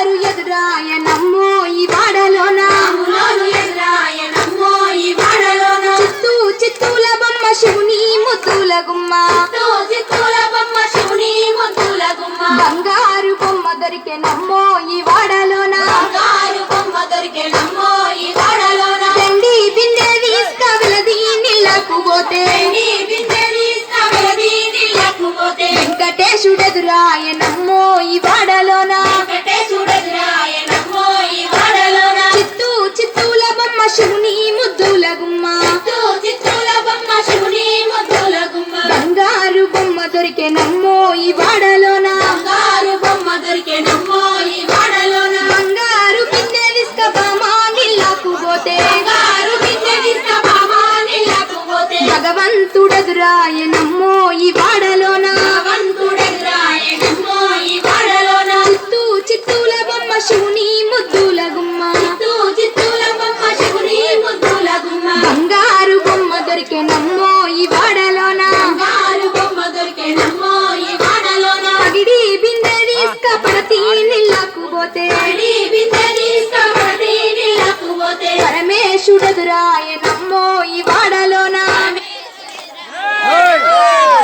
రాములోరు ఎదురాయనమ్మో ఈ వాడలోన చిత్తూ చిత్తూల బొమ్మ శివుని ముద్దుల గుమ్మ బంగారు బొమ్మ దొరికెనమ్మో ఈ వాడలోన తండి బిందె తీసుకవలది నీళ్ళకు పోతే వెంకటేశుడెదురాయనమ్మో ఈ వాడలోన చిత్తూ చిత్తూల బొమ్మ శివుని ముద్దుల గుమ్మ బంగారు బొమ్మ దొరికెనమ్మో ఈ వాడలోన బంగారు బిందె తీసుకబామా నీళ్ళకు పోతే భగవంతుడెదురాయనమ్మో ఈ వాడలోన చిత్తూ చిత్తూల బొమ్మ శివుని ముద్దుల గుమ్మ బంగారు బొమ్మ దొరికెనమ్మో ఈ వాడలోన పగిడి బిందె తీసుకపడతి నీళ్ళకు పోతే పరమేశుడెదురాయన